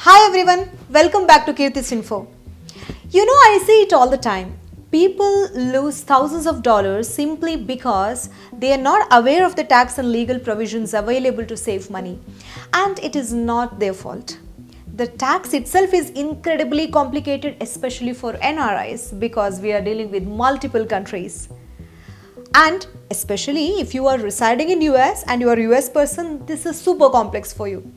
Hi everyone, welcome back to Keerthi's FinFo. I see it all the time. People lose thousands of dollars simply because they are not aware of the tax and legal provisions available to save money. And it is not their fault. The tax itself is incredibly complicated, especially for NRIs, because we are dealing with multiple countries. And especially if you are residing in US and you are a US person, this is super complex for you.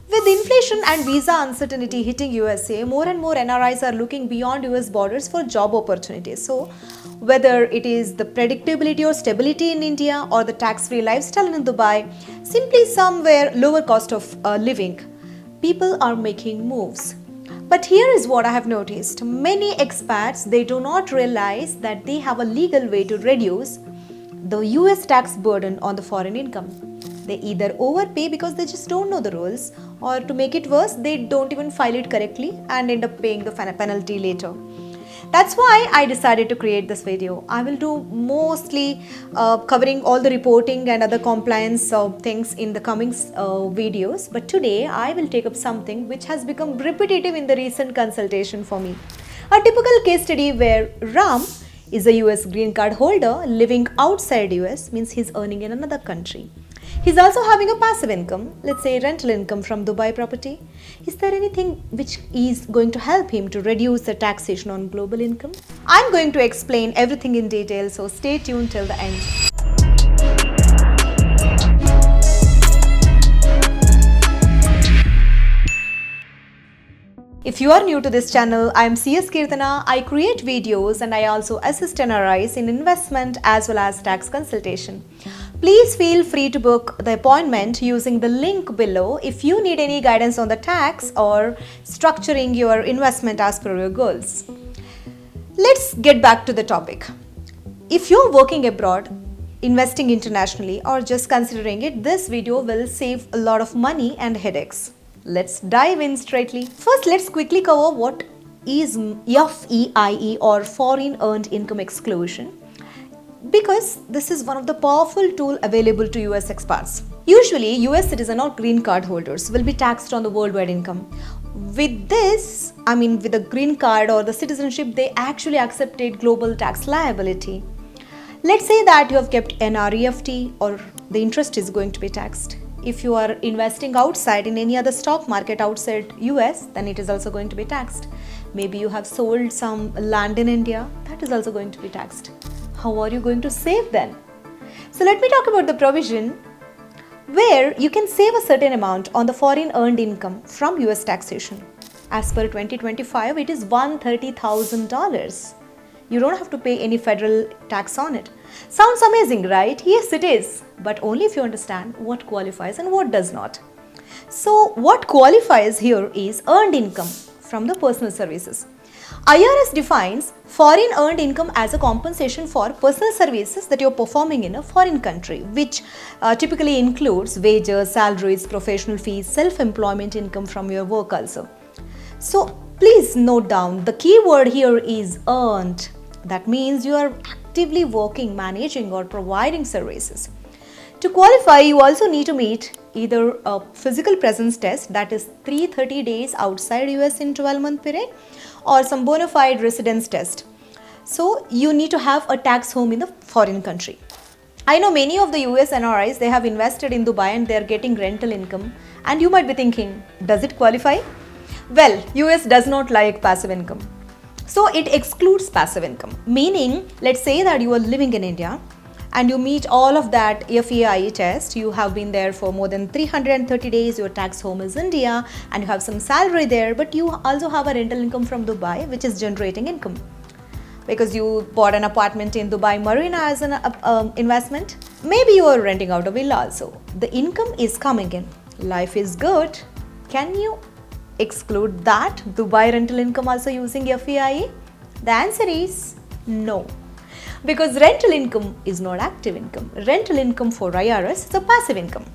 With inflation and visa uncertainty hitting USA, more and more NRIs are looking beyond US borders for job opportunities. So, whether it is the predictability or stability in India or the tax-free lifestyle in Dubai, simply somewhere lower cost of living, people are making moves. But here is what I have noticed. Many expats, they do not realize that they have a legal way to reduce the US tax burden on the foreign income. They either overpay because they just don't know the rules, or to make it worse, they don't even file it correctly and end up paying the penalty later. That's why I decided to create this video. I will do mostly covering all the reporting and other compliance things in the coming videos. But today I will take up something which has become repetitive in the recent consultation for me. A typical case study where Ram is a US green card holder living outside US, means he's earning in another country. He's also having a passive income, let's say rental income from Dubai property. Is there anything which is going to help him to reduce the taxation on global income? I'm going to explain everything in detail, so stay tuned till the end. If you are new to this channel, I am CS Keerthana. I create videos and I also assist NRIs in investment as well as tax consultation. Please feel free to book the appointment using the link below if you need any guidance on the tax or structuring your investment as per your goals. Let's get back to the topic. If you're working abroad, investing internationally, or just considering it, this video will save a lot of money and headaches. Let's dive in straightly. First, let's quickly cover what is FEIE or Foreign Earned Income Exclusion, because this is one of the powerful tools available to US expats. Usually, US citizen or green card holders will be taxed on the worldwide income. With this, with the green card or the citizenship, they actually accepted global tax liability. Let's say that you have kept an REFT or the interest is going to be taxed. If you are investing outside in any other stock market outside US, then it is also going to be taxed. Maybe you have sold some land in India, that is also going to be taxed. How are you going to save then? So let me talk about the provision where you can save a certain amount on the foreign earned income from US taxation. As per 2025, it is $130,000. You don't have to pay any federal tax on it. Sounds amazing, right? Yes, it is. But only if you understand what qualifies and what does not. So what qualifies here is earned income from the personal services. IRS defines foreign earned income as a compensation for personal services that you're performing in a foreign country, which typically includes wages, salaries, professional fees, self-employment income from your work also. So please note down, the key word here is earned. That means you are actively working, managing or providing services. To qualify, you also need to meet either a physical presence test, that is 330 days outside US in 12-month period, or some bona fide residence test. So you need to have a tax home in the foreign country. I know many of the US NRIs, they have invested in Dubai and they are getting rental income. And you might be thinking, does it qualify? Well, US does not like passive income. So it excludes passive income, meaning let's say that you are living in India and you meet all of that FEIE test, you have been there for more than 330 days, your tax home is India and you have some salary there, but you also have a rental income from Dubai which is generating income. Because you bought an apartment in Dubai Marina as an investment, maybe you are renting out a villa also. The income is coming in, life is good. Can you exclude that Dubai rental income also using FEIE? The answer is no. Because rental income is not active income. Rental income for IRS is a passive income.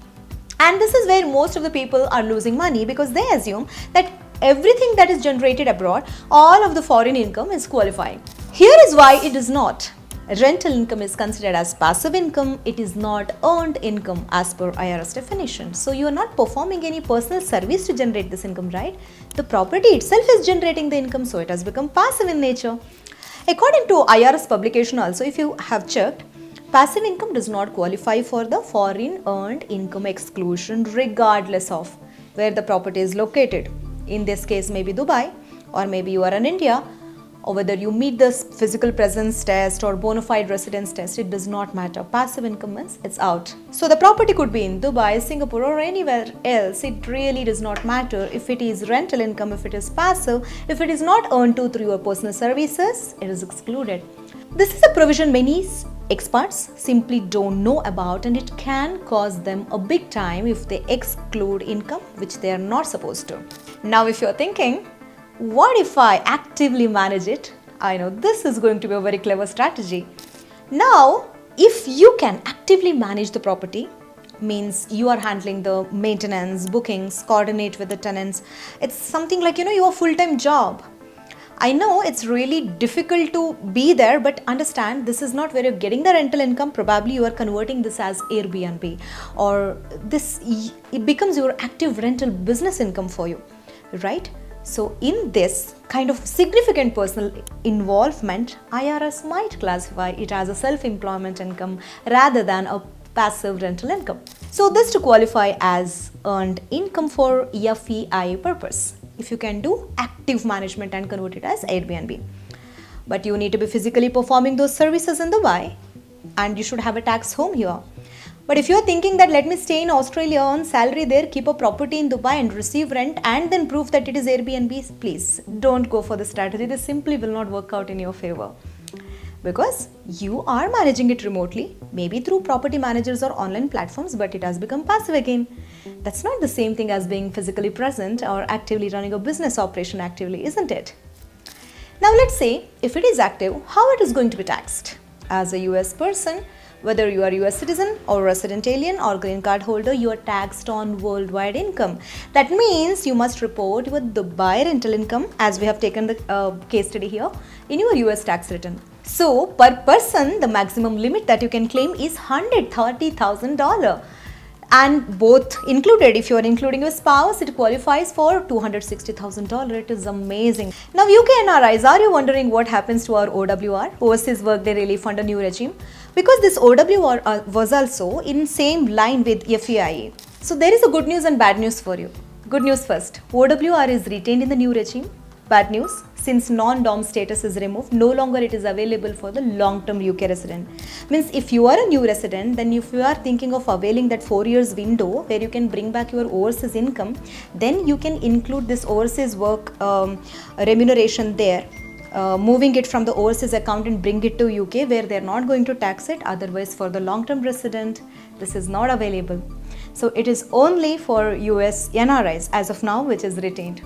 And this is where most of the people are losing money, because they assume that everything that is generated abroad, all of the foreign income is qualifying. Here is why it is not. Rental income is considered as passive income. It is not earned income as per IRS definition. So you are not performing any personal service to generate this income, right? The property itself is generating the income, so it has become passive in nature. According to IRS publication also, if you have checked, passive income does not qualify for the foreign earned income exclusion regardless of where the property is located. In this case, maybe Dubai, or maybe you are in India, or whether you meet the physical presence test or bona fide residence test, it does not matter. Passive income means it's out. So the property could be in Dubai, Singapore, or anywhere else. It really does not matter if it is rental income, if it is passive, if it is not earned through your personal services, it is excluded. This is a provision many experts simply don't know about, and it can cause them a big time if they exclude income which they are not supposed to. Now if you're thinking, what if I actively manage it? I know this is going to be a very clever strategy. Now, if you can actively manage the property, means you are handling the maintenance, bookings, coordinate with the tenants. It's something like, your full-time job. I know it's really difficult to be there, but understand this is not where you're getting the rental income. Probably you are converting this as Airbnb, or it becomes your active rental business income for you, right? So in this kind of significant personal involvement, IRS might classify it as a self-employment income rather than a passive rental income. So this to qualify as earned income for FEI purpose, if you can do active management and convert it as Airbnb. But you need to be physically performing those services in Dubai, and you should have a tax home here. But if you're thinking that let me stay in Australia, earn salary there, keep a property in Dubai and receive rent and then prove that it is Airbnb, please don't go for the strategy. This simply will not work out in your favor. Because you are managing it remotely, maybe through property managers or online platforms, but it has become passive again. That's not the same thing as being physically present or actively running a business operation actively, isn't it? Now let's say if it is active, how it is going to be taxed? As a US person, whether you are US citizen or resident alien or green card holder, you are taxed on worldwide income. That means you must report your Dubai rental income, as we have taken the case study here, in your US tax return. So per person, the maximum limit that you can claim is $130,000. And both included, if you are including your spouse, it qualifies for $260,000. It is amazing. Now UK NRIs, are you wondering what happens to our OWR, Overseas Workday Relief Under New Regime? Because this OWR was also in same line with FEIA. So there is a good news and bad news for you. Good news first, OWR is retained in the new regime. Bad news, since non-dom status is removed, no longer it is available for the long-term UK resident. Means if you are a new resident, then if you are thinking of availing that 4 years window where you can bring back your overseas income, then you can include this overseas work remuneration there. Moving it from the overseas account and bring it to UK where they are not going to tax it. Otherwise, for the long-term resident, this is not available. So it is only for US NRIs as of now, which is retained.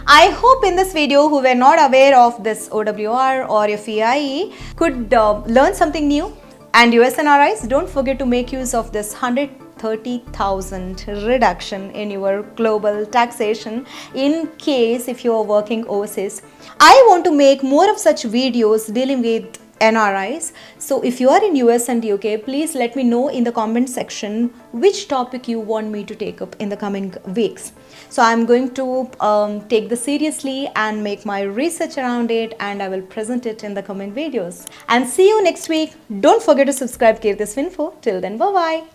I hope in this video who were not aware of this OWR or FEIE could learn something new. And US NRIs, don't forget to make use of this 130,000 reduction in your global taxation in case if you are working overseas. I want to make more of such videos dealing with NRIs. So if you are in US and UK, please let me know in the comment section which topic you want me to take up in the coming weeks. So I'm going to take this seriously and make my research around it, and I will present it in the coming videos. And see you next week. Don't forget to subscribe Keerthi's FinFo. Till then, bye-bye.